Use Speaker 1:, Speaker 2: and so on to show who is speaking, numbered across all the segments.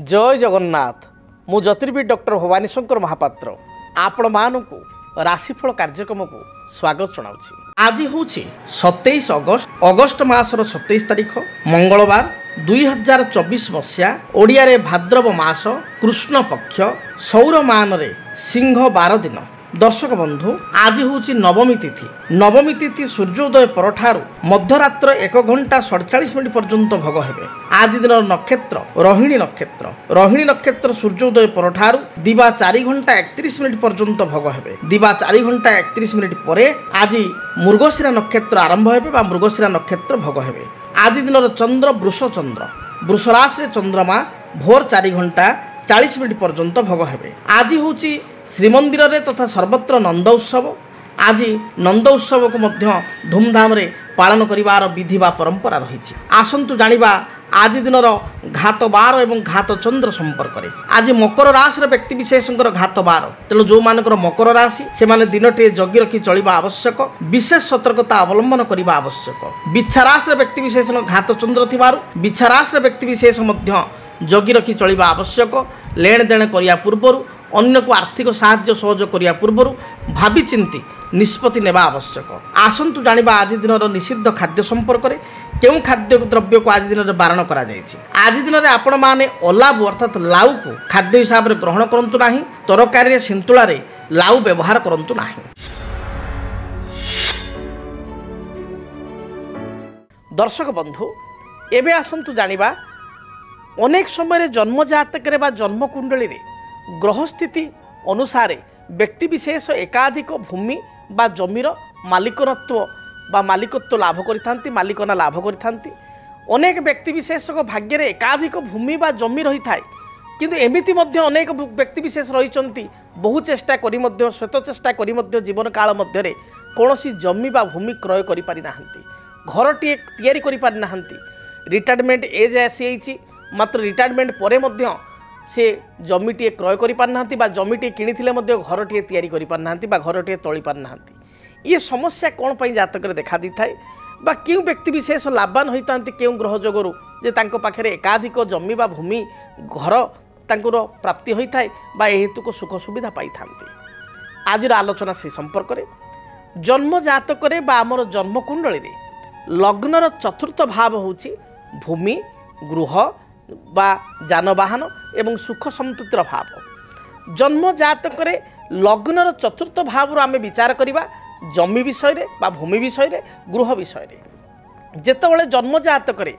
Speaker 1: जय जगन्नाथ मु ज्योतिर्विद डॉक्टर भवानी शंकर महापात्र आपण मानक राशिफल कार्यक्रम को स्वागत जनाऊँगी। आज हूँ 27 अगस्ट मासर 27 तारीख मंगलवार 2024 मसीहा ओडिया रे भाद्रव मास कृष्ण पक्ष सौर मान रे सिंह 12 दिन। दर्शक बंधु आज हूँ नवमी तिथि सूर्योदय परठारु मध्यरात्र 1 घंटा 47 मिनिट पर्यंत भोग हेबे। आज दिन नक्षत्र रोहिणी नक्षत्र सूर्योदय परठारु दिवा 4 घंटा 31 मिनिट पर्यंत भोग हेबे। दिवा 4 घंटा 31 मिनिट परे आज मृगशिरा नक्षत्र आरंभ हेबे बा मृगशिरा नक्षत्र भोग हेबे। आज दिन चंद्र वृष राशि रे चंद्रमा भोर 4 घंटा 40 मिनिट पर्यंत भोग हेबे। आज हूँ श्रीमंदिर रे तथा सर्वत्र नंद उत्सव। आज नंद उत्सव को मध्य धूमधाम रे पालन करिवार विधि बा परंपरा रही। आसंतु जानिबा आज दिन घात बार एवं घात चंद्र संपर्क रे। आज मकर राशि व्यक्ति विशेषकर घात बार तेणु जो मानकर मकर राशि से माने दिनटे जगी रखी चलिबा आवश्यक, विशेष सतर्कता अवलंबन करिबा आवश्यक। बिच्छा राशि व्यक्ति विशेष घात चंद्र थिबारु बिच्छा राशि व्यक्ति विशेष मध्य जगी रखी चलिबा आवश्यक। लेन देन करिया पूर्वरु अन्य को आर्थिक साहाय्य सहयोग करिया पूर्वरु भावी चिंती निष्पत्ति नेबा आवश्यक। आसंतु जानिबा आज दिन निषिद्ध खाद्य संपर्क रे केउं खाद्य द्रव्य को आज दिन बारण करा जायछि। आज दिन रे आपण माने ओलाबु अर्थात लाउ को खाद्य हिसाब रे ग्रहण करंतु नाही। तरकारी रे सिंतुळा रे लाउ व्यवहार करंतु नाही। दर्शक बंधु एबे आसंतु जानिबा अनेक समय जन्म जातक रे बा जन्म कुंडली रे ग्रह स्थिति अनुसार व्यक्ति विशेष एकाधिक भूमि बा जमीर मालिकत्व बा मालिकत्व लाभ करिथांती, मालिकना लाभ करिथांती। अनेक व्यक्ति विशेष भाग्य रे एकाधिक भूमि बा जमी रही थाए, किंतु एमिति मध्य अनेक व्यक्ति विशेष रहिचंती बहु चेष्टा करी मध्य श्वेत चेष्टा करी मध्य जीवन काल मध्य रे कोनोसी जमी बा भूमि क्रय करि पारि नाहंती, घरटी तैयारी करि पारि नाहंती। रिटायरमेंट एज आसी मात्र रिटायरमेंट परे मध्य से जमीटे क्रय करि पारि नाहंती बा जमीटे किनिथिले मध्य घरटी तैयारी करि पारि नाहंती बा घरटी तोଳି पारि नाहंती। ये समस्या कौन पाई जातक रे देखा दी थाए बा क्यों व्यक्ति विशेष लाभवान होइतांती क्यों ग्रह जोगरु जे तांको पाखरे एकाधिक जमी बा भूमि घर तांकुर प्राप्ति होई थाए बा हेतु को सुख सुविधा पाई थांती। आज आलोचना से संपर्क रे जन्म जातक रे बा हमर जन्म कुंडली रे लग्नर चतुर्थ भाव होची भूमि गृह बा जानवाहन एवं सुख संपत्तिर भाव। जन्म जातक रे लग्नर चतुर्थ भाव आमे विचार करिबा जमी विषय रे बा भूमि विषय रे गृह विषय रे। जेतेबेले जन्म जातक रे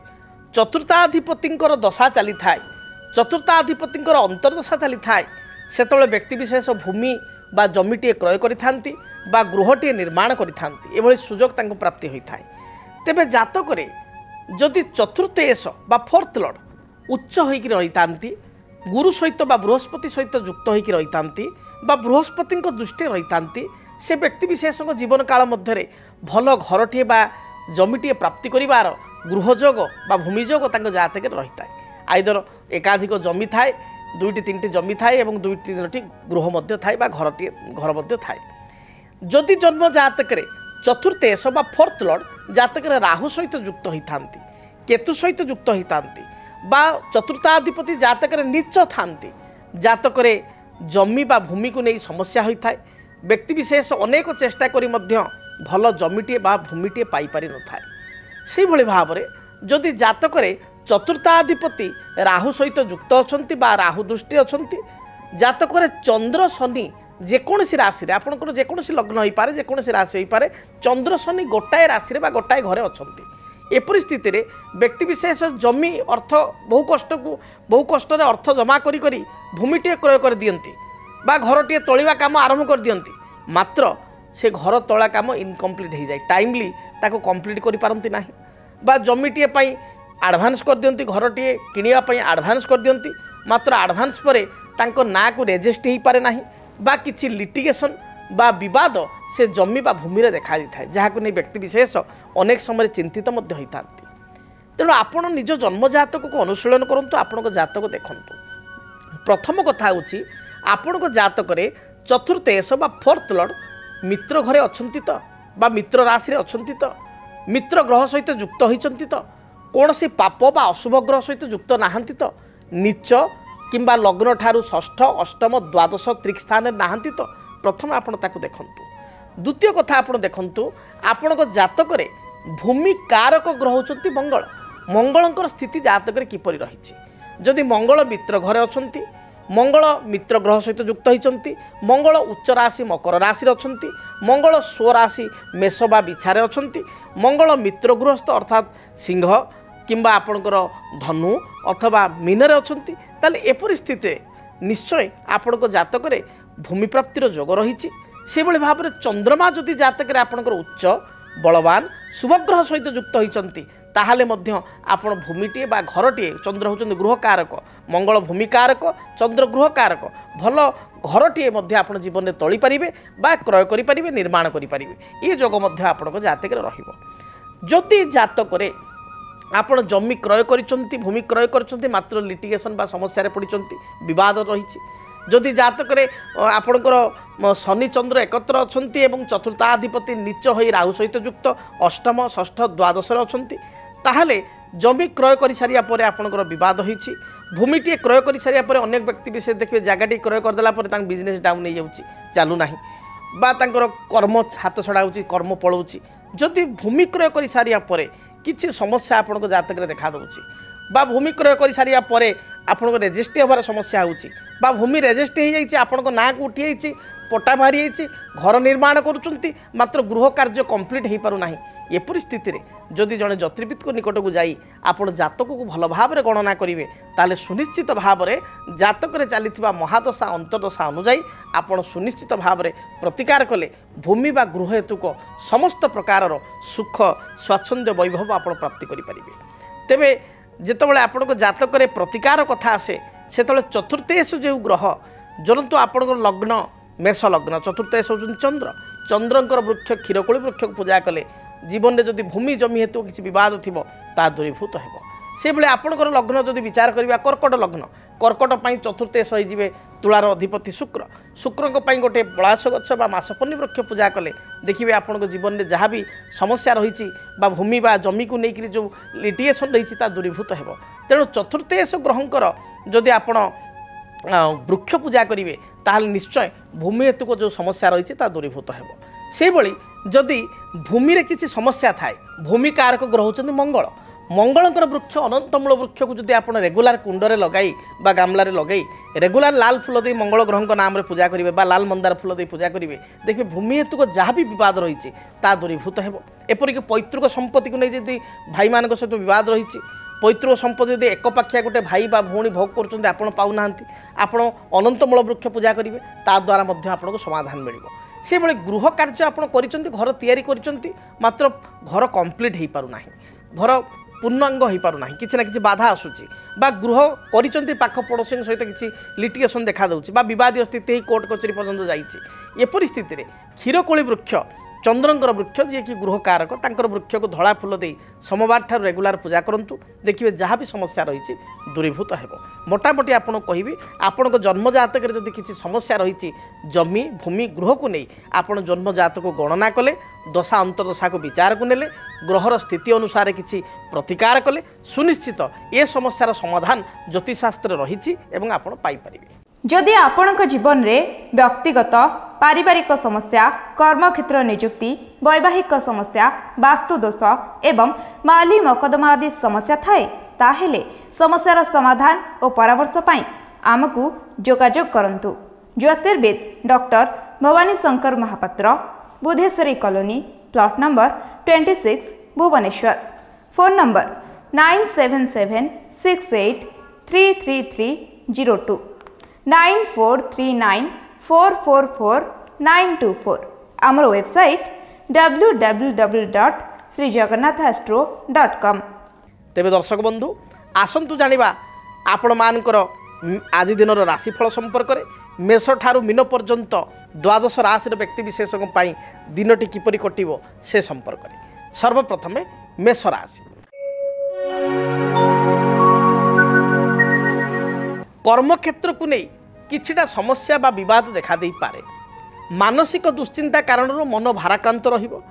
Speaker 1: चतुर्थाधिपतिंकर दशा चली थाए, चतुर्थाधिपतिंकर अंतर्दशा चली थाए, सेतेबेले व्यक्ति विशेष भूमि बा जमीटे क्रय करिथांती बा गृहटे निर्माण करिथांती। एभଳି सुजोग तांको प्राप्ति होई थाए। तेबे जातक रे जदि चतुर्थ एस बा फोर्थ लॉर्ड उच्च होइकी रहितांती, गुरु सहित बा बृहस्पति सहित युक्त होइकी रहितांती बा बृहस्पति दृष्टि रहितांती, से व्यक्ति विशेष जीवन काल मध्य भल घरटे बा जमीटे प्राप्ति करिवार गृहजोग बा भूमिजोग तांको जातक रही थाए। आइदर एकाधिक जमी थाए, 2-3टी जमी थाए एवं 2-3टी गृह मध्य थाए बा घर मध्य थाए। जदि जन्म जातक रे चतुर्थ एस बा फोर्थ लॉर्ड जातक रे राहु सहित युक्त होइथांती, केतु सहित युक्त होइथांती बा चतुर्थाधिपति जातक रे नीच थांती, जातक रे जमी बा भूमि को नहीं समस्या होई थाए। व्यक्ति विशेष अनेक चेष्टा करी मध्य भल जमीटे बा भूमिटे पाई पारि न थाए। सेहि भली भाव रे जदि जातक रे चतुर्थाधिपति राहु सहित युक्त अछंती बा राहु दृष्टि अछंती, जातक रे चंद्र शनि जेकोसी राशि रे आपनकर जेकोसी लग्न होई पारे, जेकोसी राशि होई पारे, चंद्र शनि गोटाए राशि रे बा गोटाए घरे अछंती। ए परिस्थिति रे व्यक्ति विशेष जमी अर्थ बहु कष्ट अर्थ जमा करी करी भूमिटे क्रय कर दियंती बा घरटे तोलिबा काम आरंभ कर दियंती, मात्र से घर तोला काम इनकम्प्लीट हो जाए, टाइमली ताको कंप्लीट करि पारंती नाही बा जमीटे पई एडवांस कर दियंती, घरटे किनिया पई एडवांस कर दियंती, मात्र एडवांस परे तांको ना को रेजिस्ट ही पारे नाही बा किछि लिटिगेशन बा विवाद से जमी बा भूमि रे देखा दी थाए, जहां को नहीं व्यक्ति विशेष अनेक समय चिंतित मध्य होइतांती। तेणु आपण निज जन्म जातक को अनुशीलन करंतु, आपण जातक देखंतु। प्रथम कथा होची आपण जातक रे चतुर्थ एस बा फोर्थ लॉर्ड मित्र घरे अछंती तो बा मित्र राशि रे अछंती तो, मित्र ग्रह सहित युक्त होइचंती तो, कौन सी पाप बा अशुभ ग्रह सहित युक्त नाहांती तो, नीच किंबा लग्न ठारू षष्ठ अष्टम द्वादश त्रिक स्थान नहांती तो प्रथम आपण ताकू देखंतु। द्वितीय कथा आपण देखंतु आपण जातक भूमि कारक ग्रह होचंती मंगल। मंगलंकर स्थिति जातक किपरि रही जदि मंगल मित्र घरे अछंती मंगल मित्र ग्रह सहित युक्त होती मंगल उच्च राशि मकर राशि अच्छा मंगल स्वराशि मेष बा बिछारे अच्छा मंगल मित्र गृहस्थ अर्थात सिंह किंबा आपणकर धनु अथवा मीनरे अच्छा ताले एपरि स्थिति निश्चय आपण जातक भूमि प्राप्तिर जोग रही से भाव में चंद्रमा जदि जातक आपणकर उच्च बलवान शुभग्रह सहित युक्त होती ताहले मध्य आपण भूमिटे बा घरटे चंद्र होचंद गृह कारक मंगल भूमि कारक चंद्र गृह कारक भल घरटे मध्य आपण जीवन में तोली पारिबे बा क्रय करि पारिबे निर्माण करि पारिबे ये जोग मध्य आपण जातक रहिबो। जदि जातक आपण जमी क्रय करिसंती भूमि क्रय करिसंती मात्र लिटिगेशन बा समस्या रे पडिसंती विवाद रहिछि जदि जातक आपणकर शनि चंद्र एकत्र अछंती एवं चतुर्थाधिपति नीच होई राहु सहित युक्त अष्टम षष्ठ द्वादश अछंती ताहले जमी क्रय कर सारिया परे आपणकर विवाद होईछि भूमिटी क्रय कर सारिया परे अनेक व्यक्ति विशेष देखिए जगहटी क्रय करदेला परे तांक बिजनेस डाउन हो जाउछि चालू नाही बा तांकर कर्म हाथ छड़ा होछि कर्म पळौछि जदि भूमि क्रय कर सारिया परे किछि समस्या आपणक जातक रे देखा दउछि बा भूमि क्रय कर सारिया परे आपणक रेजिस्ट्री होबार समस्या होछि बा भूमि रेजिस्ट्री हो जाइछि आपणक नाँ को उठी जाइछि पट्टा बाहरी जाइछि घर निर्माण करुछंती मात्र गृह कार्य कंप्लीट हो पारु नाही ए परिस्थिति रे जदि जड़े ज्योतिर्विद को निकट को जाई आपण जातक को भल भाव में गणना करेंगे ताले सुनिश्चित भाव में जातक रे चलीथिबा महादशा अंतर्दशा अनुजाई आपण सुनिश्चित भाव में प्रतिकार कले भूमि बा गृह हेतुक समस्त प्रकार सुख स्वाच्छंद्य वैभव आपण प्राप्ति करि परिबे। तेबे जेतबेले आपण जातक रे प्रतिकार कथा आसे सेतबेले चतुर्थेश जो ग्रह जनतु आपण लग्न मेष लग्न चतुर्थेश होचुन चंद्र चंद्रंकर वृक्ष क्षीरकोली वृक्ष को पूजा कले जीवन में जदि भूमि जमी हेतु किसी बद थी दूरीभूत हो से बेले आपणकर लग्न जदि विचार करवा कर्कट लग्न कर्कट पाई चतुर्थेश होइजिबे तुलार अधिपति शुक्र शुक्रक पाई गोटे पलाश गछ बा मासपन्नी वृक्ष पूजा कले देखिए आपण जीवन में जहाँ भी समस्या रही भूमि बा जमी को लेकर जो लिटिगेशन रही दूरीभूत हो तेणु चतुर्थेश ग्रहंकर जदि आपण वृक्ष पूजा करेंगे ताहले निश्चय भूमि हेतुक जो समस्या रही दूरीभूत हो से भली जदि भूमि रे किसी समस्या थाए भूमि कारक ग्रह होचंदी मंगल मंगलंकर वृक्ष अनंतमूल वृक्ष को जदि आपण रेगुलार कुंडरे लगाई बा गामलारे लगाई रेगुलार लाल फूल दे मंगल ग्रह नाम रे पूजा करेंगे बा लाल मंदार फूल दे पूजा करेंगे देखिए भूमि हेतुक जहाँ भी विवाद रही दूरीभूत हो एपरिक पैतृक संपत्ति को नहीं जदि भाई मान सहित बद रही पैतृक संपत्ति यदि एक पाखिया गोटे भाई बा भौणी भोग कर आपण अनंतमूल वृक्ष पूजा करेंगे ता द्वारा आपको समाधान मिल से बड़े गृह कार्य आप घर तैयारी करिसेंती मात्र घर कंप्लीट हो पारु नाही घर पूर्णांग हो पारु नाही किछि ना किछि बाधा आसुची बा गृह करिसेंती पाख पड़ोसी सहित किछि लिटिगेशन देखा दउची बा विवादीय स्थिति कोर्ट कचेरी पर्यंत जाइछि ए परिस्थिति रे क्षीरकोली वृक्ष चंद्रंकर वृक्ष जी कि गृह कारक तांकर वृक्ष को धड़ा फूल दे सोमवार ठार रेगुलार पूजा करंतु देखिए जहाँ भी समस्या रही दूरीभूत हो मोटामोटी आपन कहि आपण जन्म जातक जदि किसी समस्या रही जमी भूमि गृह को नहीं आपण जन्म जातक को गणना कले दशा अंतर्दशा को विचार को नेले ग्रहर स्थिति अनुसार किसी प्रतिकार कले सुनिश्चित ए समस्यार समाधान ज्योतिषशास्त्र रही आपड़ पाइपर।
Speaker 2: जदि आपणक जीवन में व्यक्तिगत पारिवारिक समस्या कर्मक्षेत्र नियुक्ति वैवाहिक समस्या वास्तुदोष एवं माली मकदमा आदि समस्या थाए ताहेले समस्यार समाधान और परामर्श पाई आमको जोगाजोग करंतु। ज्योतिर्विद doctor Bhavani Shankar Mahapatra Budheswari colony plot number 26 Bhubaneswar phone number 9776833302 9439444924 आमर वेबसाइट www.srijagannathastro.com।
Speaker 1: तेबे दर्शक बंधु आसंतु जानिबा आपण मानकर आज दिनर राशिफल संपर्क में मेष ठारू मीन पर्यंत द्वादश राशि व्यक्ति विशेष दिनटी किपरि कटिबो से संपर्क में सर्वप्रथम मेष राशि कर्मक्षेत्र को नहीं किछिटा समस्या बा विवाद देखा दे पारे मानसिक दुश्चिंता कारण मन भाराक्रांत रहिबो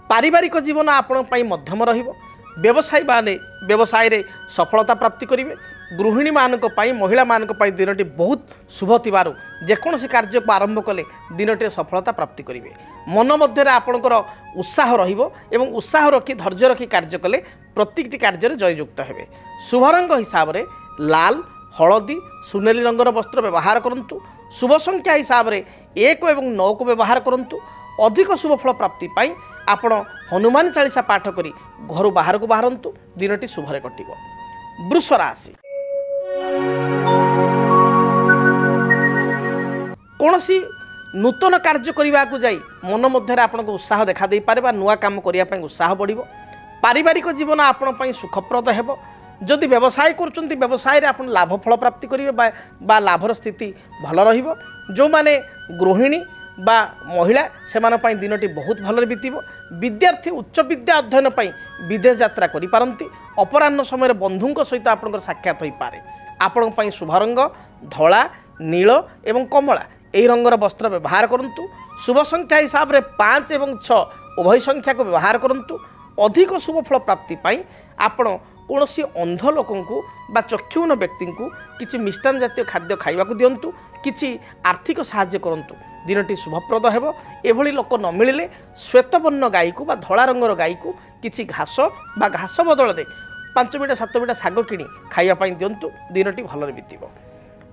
Speaker 1: पारिवारिक जीवन आपण पई मध्यम रहिबो व्यवसायी माने व्यवसाय रे सफलता प्राप्ति करिवे गृहिणी मानक पई महिला मानक पई दिनटी बहुत शुभ थिबारु जेकोसी कार्य को आरंभ कले दिनटी सफलता प्राप्ति करेंगे। मन मध्य आपणकर उत्साह रहिबो एवं उत्साह रखी धैर्य रखी कार्य कले प्रत्येकटी कार्य जययुक्त हेबे। शुभ रंग हिसाब से लाल हलदी सुनेली रंगर वस्त्र व्यवहार करंतु। शुभ संख्या हिसाब से 1 और 9 को व्यवहार करंतु। अधिक शुभ फल प्राप्ति पाई आपण हनुमान चालीसा पाठ करी घर बाहर को बाहरंतु दिनटी शुभरे कटिबो। वृष राशि कौनसी नूतन कार्य करने को जाई मन मध्य आपन को उत्साह देखा दे पारे बा नुआ काम करिया पई उत्साह बढ़िबो। पारिवारिक जीवन आपण पई सुखप्रद हेबो। जदि व्यवसाय करचंती व्यवसाय रे आपण लाभ फल प्राप्ति करिवे बा लाभर स्थिति भल रहिबो। जो माने गृहिणी बा महिला सेमान पई दिनटी बहुत भल बीतबो। विद्यार्थी उच्च विद्या अध्ययन पई विदेश यात्रा करि पारंती। अपराह्न समय बंधुंक सहित आपनकर साक्षात होई पारे। आपण पई शुभ रंग धला नील एवं कमला यही रंगर वस्त्र व्यवहार करंतु। शुभ संख्या हिसाब से 5 और 6 उभय संख्या को व्यवहार करंतु। अधिक शुभ फल प्राप्ति पाई आपण कौनसी अंध लोक बा चक्षुहीन व्यक्ति को किसी मिष्टान जातीय खाद्य खाइबा दिंतु। किसी आर्थिक साहाय्य करंतु दिनटी शुभप्रद हेबो। एभली लोक न मिलिले श्वेतवर्ण गाई को बा धला रंगर गाई को किसी घास बा घास बदल में 5 बिटा 7 बिटा शाग किणी खाइबा दिंतु दिनटी भलरे बीतिबो।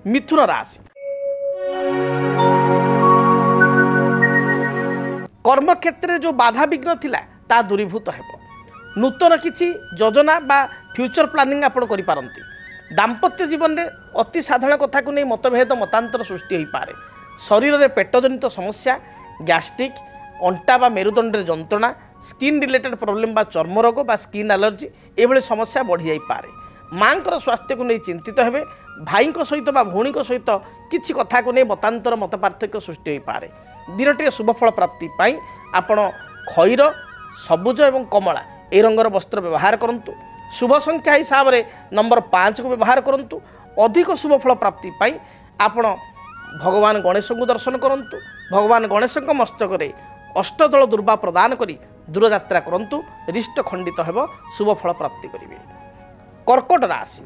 Speaker 1: मिथुन राशि कर्म क्षेत्र जो बाधा विघ्न थिला ता दूरीभूत हेबो। नूतन किसी योजना बा फ्यूचर प्लानिंग आपण करि पारंती। दाम्पत्य जीवन में अति साधारण कथा को नहीं मतभेद मतांतर सृष्टि हो पारे। शरीर में पेटजनित समस्या गैस्ट्रिक अंटा बा मेरुदंड जंत्रणा स्किन रिलेटेड प्रोब्लेम बा चर्म रोग बा स्किन एलर्जी एभली समस्या बढ़ी जाई पारे। मांकर स्वास्थ्य को नहीं चिंतित हेबे। भाई सहित बा भौणी सहित किसी कथा को नहीं मतांतर मत पार्थक्य सृष्टि हो पारे। दिनटी शुभफल प्राप्ति पाई आपण खैर सबुज एवं कमला ए रंगर वस्त्र व्यवहार करंतु। शुभ संख्या हिसाब से नंबर 5 को व्यवहार करंतु। अधिक शुभफल प्राप्ति पाई आपण भगवान गणेश को दर्शन करंतु। भगवान गणेश मस्तक रे अष्टदल दुर्वा प्रदान करी दूरयात्रा करंतु। रिष्ट खंडित हेब शुभफल प्राप्ति करिवे। कर्कट राशि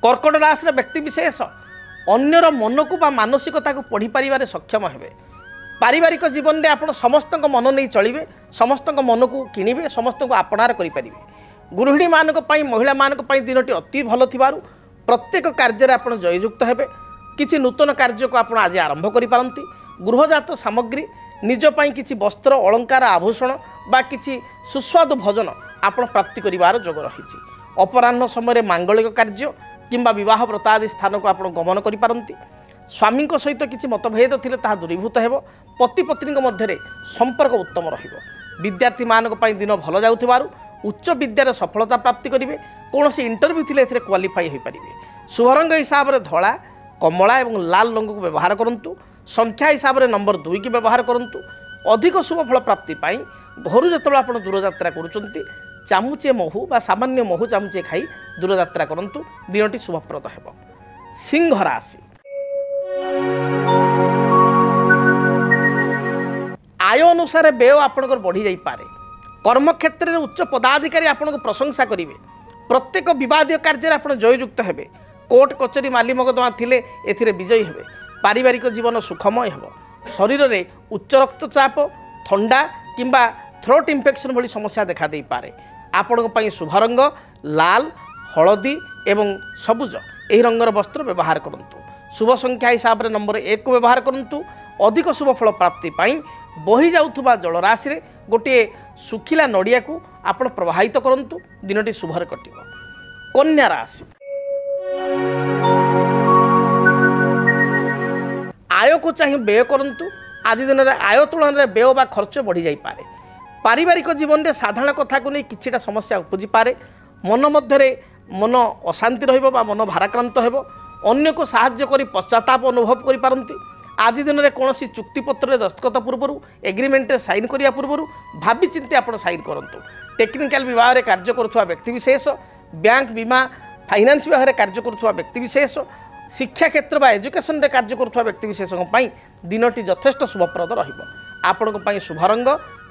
Speaker 1: कर्कट राशि व्यक्ति विशेष अन्यर मन को बा मानसिकता को पढ़ी पारिबारे सक्षम हेबे। पारिवारिक जीवन में आपण समस्त मन नहीं चलिए। समस्त मन को किणवे समस्त को आपणार करें। गृहिणी मानक पई महिला मानक पई दिनटी अति भल थिबारु प्रत्येक कार्य आपण जययुक्त हेबे। किसी नूतन कार्य को आपण आज आरंभ करि पारंती। गृहजात सामग्री निज पई किसी वस्त्र अलंकार आभूषण बा किसी सुस्वादु भोजन आपण प्राप्ति करिवार जोग रहिछि। अपराह्न समय मांगलिक कार्य किंबा विवाह व्रत आदि स्थान को आपण गमन करि पारंती। स्वामी सहित किसी मतभेद थिले ताहा दूरीभूत हेबो। पति पत्नी मध्य संपर्क उत्तम रहिबो। विद्यार्थी मानक पई दिन भल जाउथिबारु उच्च विद्यार सफलता प्राप्ति करिवे। कोनोसी इंटरव्यू थिले एथिरे क्वालिफाई होई परिबे। शुभ रंग हिसाब से धला कमला एवं लाल रंग को व्यवहार करंतु। संख्या हिसाब से नंबर 2 की व्यवहार करंतु। अधिक शुभ फल प्राप्ति पाई घर जेतबेला आपण दूरयात्रा करूचंती चामुचे महू बा सामान्य महू चामुचे खाई दूरयात्रा करंतु दिनटी शुभप्रद हेबो। सिंह राशि आय अनुसार व्यय आपणकर बढ़ी जाई पारे। कर्म क्षेत्र में उच्च पदाधिकारी आपन को प्रशंसा करेंगे। प्रत्येक विवादीय कार्य आप जययुक्त हेबे। कोर्ट कचेरी माली मकदमा थिले एथिरे विजयी हेबे। पारिवारिक जीवन सुखमय हेबो। शरीर में उच्च रक्तचाप ठंडा किंबा थ्रोट इन्फेक्शन भली समस्या देखा दे पारे। आपण पई शुभ रंग लाल हलदी एवं सबुज यही रंगर वस्त्र व्यवहार करंतु। शुभ संख्या हिसाब से नंबर 1 को व्यवहार करंतु। अधिक शुभ फल प्राप्ति पाई बही जाउथुबा जलराशि रे गोटे सुखिला नड़िया को आपण प्रवाहित करंतु दिनटी शुभरे कटिबो। कन्या राशि आय को चाहिए व्यय करंतु। आज दिन में आय तुलन में व्यय बा खर्च बढ़ी जाई पारे। पारिवारिक जीवन में साधारण कथा को नहीं किछिटा समस्या उपजी पारे। मन मध्य मन अशांति रहिबो बा मन भाराक्रांत हेबो। अन्य को साहाय्य करी पश्चाताप अनुभव करि पारंती। आज दिन में कौन चुक्तिपत्र दस्तखत पूर्व एग्रीमेंट साइन करिया पूर्व भावी चिंती आपण साइन करंतु। टेक्निकल विभाग में कार्य करुवा व्यक्ति विशेष बैंक बीमा फाइनान्स विभाग में कार्य करुवा व्यक्ति विशेष शिक्षा क्षेत्र बा एजुकेशन रे कार्य करुवा व्यक्ति विशेषों दिनटी यथेष्ट शुभप्रद रहिबो। आपण शुभ रंग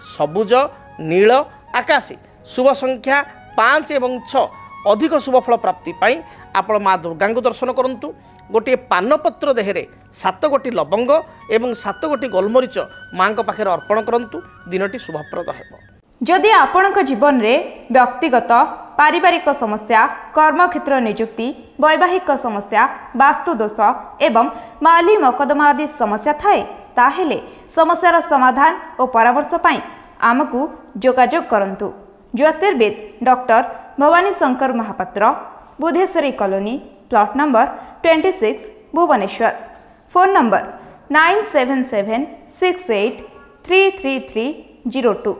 Speaker 1: सबुज नील आकाशी। शुभ संख्या 5 एवं 6 अधिक शुभफल प्राप्ति पाई आपण माँ दुर्गा को दर्शन करूँ। गोटे पानपत्र देहरे 7 गोटी लवंग एवं 7 गोटी गोलमरीच माँ पाखे अर्पण करूँ। दिनटी शुभप्रद है।
Speaker 2: जदि आपणक जीवन में व्यक्तिगत पारिवारिक समस्या, कर्मक्षेत्र नियुक्ति, वैवाहिक समस्या, वास्तुदोष एवं माली मकदमा आदि समस्या थाए ताहेले समस्यार समाधान और परामर्श पाई आमकु जोगाजोग करंतु। ज्योतिर्विद doctor Bhavani Shankar Mahapatra, Budheswari colony, plot number 26, Bhubaneswar. Phone number 9776833302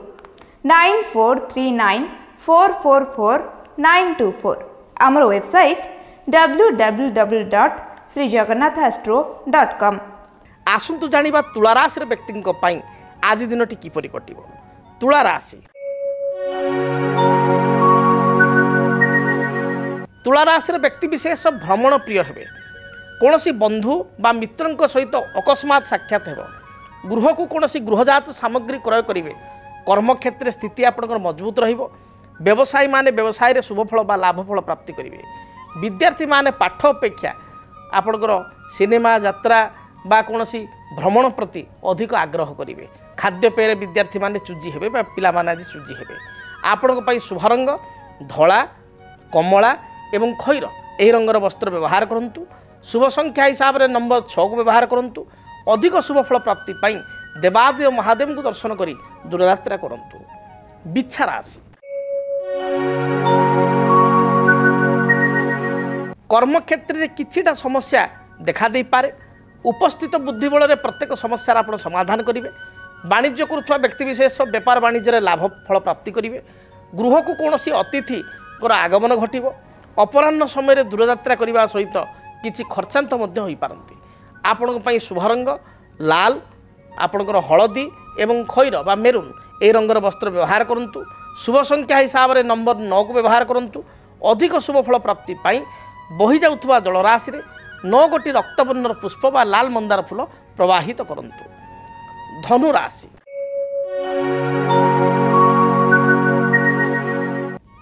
Speaker 2: 9439444924। आमर वेबसाइट www.srijagannathastro.com।
Speaker 1: आसंतु जानिबा तुला राशि व्यक्ति आज दिनटी किपरि कटिब। तुला राशि तुला राशि व्यक्ति विशेष भ्रमण प्रिय हेबे। कौनसी बंधु बा मित्र सहित अकस्मात साक्षात हेब। गृह को कौनसी गृहजात सामग्री क्रय करेंगे। कर्मक्षेत्र स्थिति आपंकर मजबूत रहिबो। व्यवसायी माने व्यवसाय रे शुभफल बा लाभफल प्राप्ति करेंगे। विद्यार्थी माने पाठ अपेक्षा आपंकर सिनेमा यात्रा बा कौनसी भ्रमण प्रति अधिक आग्रह करेंगे। खाद्यपेय विद्यार्थी माने चूजी हेबे बा पिला माने आज चूजी हेबे। आपणक पई शुभ रंग धला, कमला एवं खैर यही रंगर वस्त्र व्यवहार करंतु। शुभ संख्या हिसाब से नंबर 6 को व्यवहार करंतु। अधिक शुभफल प्राप्ति पाई देवादेव महादेव को दर्शन करी दूरयात्रा करंतु। बिच्छा राशि कर्मक्षेत्र में किछिटा समस्या देखा दे पारे। उपस्थित बुद्धिबल रे प्रत्येक समस्या आप समाधान करेंगे। वाणिज्य करुवा व्यक्तिविशेष व्यापार वाणिज्य लाभ फल प्राप्ति करेंगे। गृह को कौन अतिथि आगमन घटिबो। अपराह्न समय दूरयात्रा करने सहित किछि खर्चांत हो पारती। आपण शुभ रंग लाल, आपणकर हलदी एवं खैर बा मेरून ए रंगर वस्त्र व्यवहार करंतु। शुभ संख्या हिसाब से नंबर 9 को व्यवहार करंतु। अधिक शुभफल प्राप्ति पाई बही जाउथुबा जलराशि रे 9 गोटी रक्तवर्णर पुष्प बा लाल मंदार फूल प्रवाहित करंतु। धनु राशि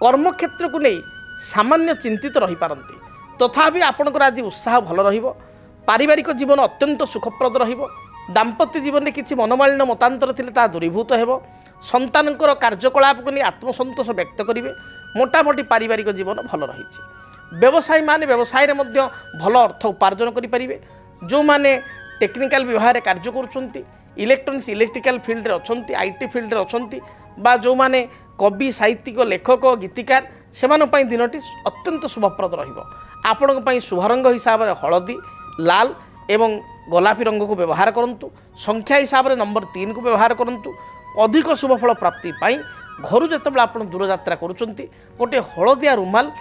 Speaker 1: कर्मक्षेत्र को नहीं सामान्य चिंतित रही पारती। तथापि आपणकर आज उत्साह भल रहिबो। पारिवारिक जीवन अत्यंत सुखप्रद रहिबो। दाम्पत्य जीवन में किसी मनमालिन्य मतांतर थिले ता दूरीभूत हेबो। संतानकर कार्यकलाप को नहीं आत्मसंतोष व्यक्त करेंगे। मोटामोटी पारिवारिक जीवन भल रही। व्यवसायी माने व्यवसाय रे मध्य भल अर्थ उपार्जन करेंगे। जो माने टेक्निकल विभाग कार्य करुँच, इलेक्ट्रोनिक्स इलेक्ट्रिकल फील्ड रे अछंती, आईटी फील्ड रे अछंती बा जो माने कवि साहित्यिक लेखक गीतिकार सेमानं पई दिनटी अत्यंत शुभप्रद रहिबो। आपणक पई शुभ रंग हिसाब से हलदी, लाल एवं गोलापी रंग को व्यवहार करंतु। संख्या हिसाब से नंबर 3 को व्यवहार करंतु। अधिक शुभफल प्राप्ति पाई घर जितेबाला आप दूरयात्रा करुँच गोटे हलदिया रुमाल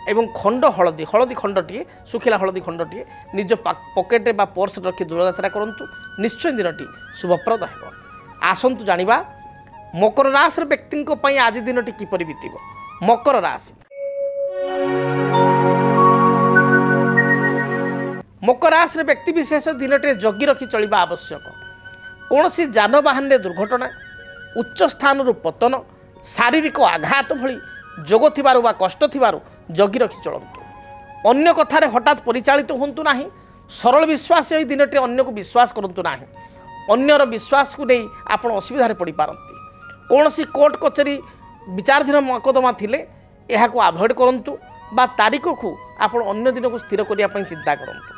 Speaker 1: एवं खंड हलदी खंडटे सुखिला हलदी खंडटे निज पकेट बा पर्स रखी दूरयात्रा करंतु। निश्चय दिनटी शुभप्रद हेबो। आसंतु जानिबा मकर राशि व्यक्ति आज दिनटी किपरि बीतिबो। मकर राशि मकर राशि व्यक्ति विशेष दिनटे जगी रखी चलिबा आवश्यक। कौन सी जानवाहन दुर्घटना, उच्च स्थान पतन, शारीरिक आघात भली जोग थिबारु बा कष्ट थिबारु जगी रखी चलंतु। अन्य कथारे हठात परिचालित होंतु नाही। सरल विश्वास यही दिनटे अन्य को विश्वास करंतु नाही। अन्यर विश्वास को नहीं आपण असुविधा पड़ पारती। कौन सी कोर्ट कचेरी विचाराधीन मकदमा थिले यह आभोड करंतु बा तारीख को आपण अन्य दिन को स्थिर करने चिंता करंतु।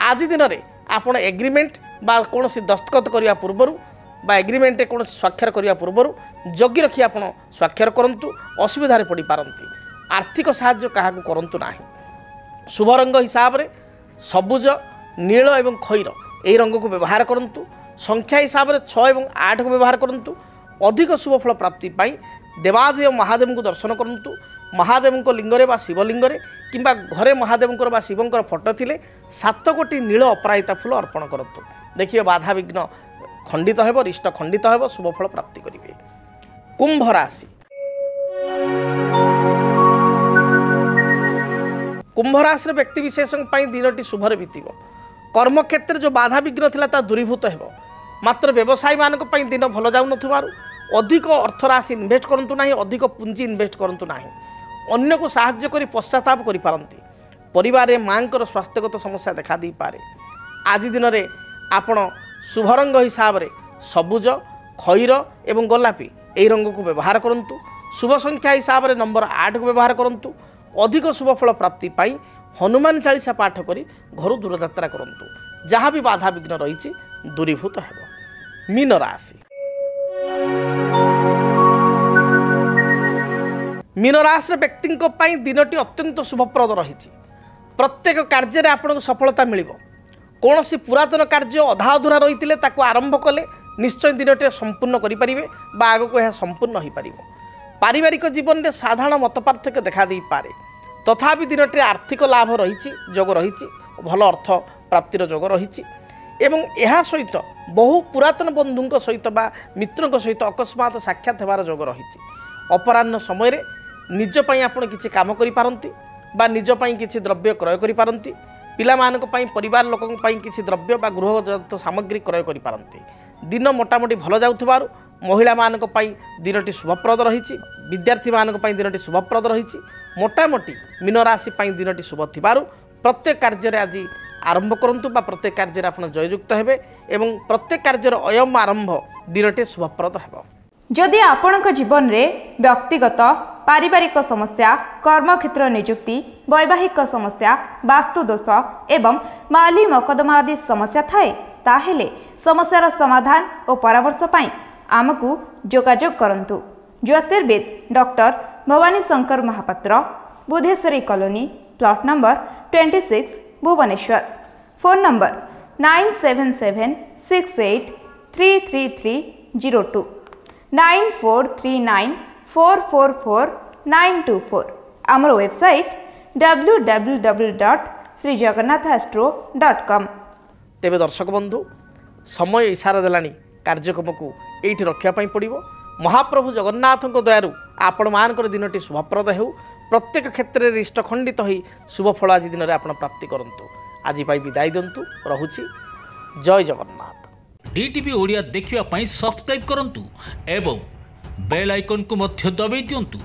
Speaker 1: आज दिन में आपण एग्रीमेंट बा कौन सी दस्तखत करने पूर्व बा एग्रीमेंट कौन स्वाक्षर करने पूर्व जगी रखी आप स्वाक्षर करंतु। असुविधा पड़ पारती। आर्थिक साहाय्य क्या करंतु नाही। शुभ रंग हिसाब से सबुज, नील एवं खैर यही रंग को व्यवहार करंतु। संख्या हिसाब से 6 एवं 8 को व्यवहार करंतु। अधिक शुभफल प्राप्ति पाई देवादेव महादेव को दर्शन करंतु। महादेव को लिंगरे बा शिवलिंगरे किंबा घरे महादेव बा शिवंकर फोटो थिले 7 गोटी नील अपराजिता फूल अर्पण करंतु। देखिए बाधा विघ्न खंडित हेब, रिष्ट खंडित हेब, शुभफल प्राप्ति करेंगे। कुंभ राशि कुंभ राशि व्यक्ति विशेष दिनटी शुभरे बीतिब। कर्मक्षेत्र जो बाधा विघ्न थिला ता दूरीभूत हेब। मात्र व्यवसायी मानक दिन भल जाऊ नथिबारु अधिक अर्थराशि इनभेस्ट करंतु नाही, अधिक पुंजी इनभेस्ट करंतु नाही। अन्य को साहाय्य करी पश्चाताप करि पारंती। परिवार में मांकर स्वास्थ्यगत समस्या देखा दी पारे। आज दिन में आपण शुभ रंग हिसाब से सबुज, खैर एवं गोलापी यही रंग को व्यवहार करंतु। शुभ संख्या हिसाब से नंबर 8 को व्यवहार करंतु। अधिक शुभ फल प्राप्ति पाई हनुमान चालीसा पाठ करी घर दूर यात्रा करंतु। जहाँ भी बाधा विघ्न रही दूरीभूत हेब। मीन राशि। मीन राशि व्यक्ति दिनटी अत्यंत शुभप्रद रही। प्रत्येक कार्य आपको सफलता मिल। कौन सी पुरातन कार्य अधा अधूरा रही आरंभ कले निश्चय दिनटे संपूर्ण करें आग को यह संपूर्ण हो पार। पारिवारिक जीवन में साधारण मत पार्थक्य देखा दे पारे। तथापि दिनटे आर्थिक लाभ रही जोग रही भल अर्थ प्राप्तिर जोग रही एवं यह सहित बहु पुरातन बंधु सहित बा मित्रों सहित अकस्मात साक्षात होवार जोग रही। अपराह्न समय निजपाई आपण किसी काम करिपारंती बा निजपाई किसी द्रव्य क्रय करिपारंती। पिलामानक पाई परिवार लोकन पाई किसी द्रव्य बा गृहजात सामग्री क्रय करिपारंती। दिन मोटामोटी भल जाउथबारु महिला मानक पाई दिनटी शुभप्रद रही। विद्यार्थी मानक पाई दिनटी शुभप्रद रही। मोटामोटी मीन राशि पाई दिनटी शुभ थिबारु प्रत्येक कार्य आज आरंभ करंतु बा प्रत्येक कार्य आपण जययुक्त हेबे एवं प्रत्येक कार्य अयम आरंभ दिनटे शुभप्रद हेबो।
Speaker 2: जदि आपणक जीवन रे व्यक्तिगत पारिवारिक समस्या, कर्मक्षेत्र नियुक्ति, वैवाहिक समस्या, वास्तुदोष एवं माली मकदमा आदि समस्या थाए ताहेले समस्यार समाधान और परामर्श पाई आमकु जोगाजोग करंतु। ज्योतिर्विद doctor Bhavani Shankar Mahapatra, Budheswari colony, plot number 26, Bhubaneswar. Phone number 9776833302 9439444924। आमर वेबसाइट www.srijagannathastro.com।
Speaker 1: तेबे दर्शक बंधु समय इशारा देलानी कार्यक्रम को एठी रखिया पड़ो। महाप्रभु जगन्नाथ दयारू आपण मानकर दिनटी शुभप्रद हेउ। प्रत्येक क्षेत्र में इष्ट खंडित हो शुभ फल आज दिन में आप प्राप्ति करंतु। आज विदाय दिंतु रहुछि। जय जगन्नाथ।
Speaker 3: डीटीवी ओडिया देखिवा पई सब्सक्राइब करंतु एवं बेल आइकन को मध्य दबाई दियंतु।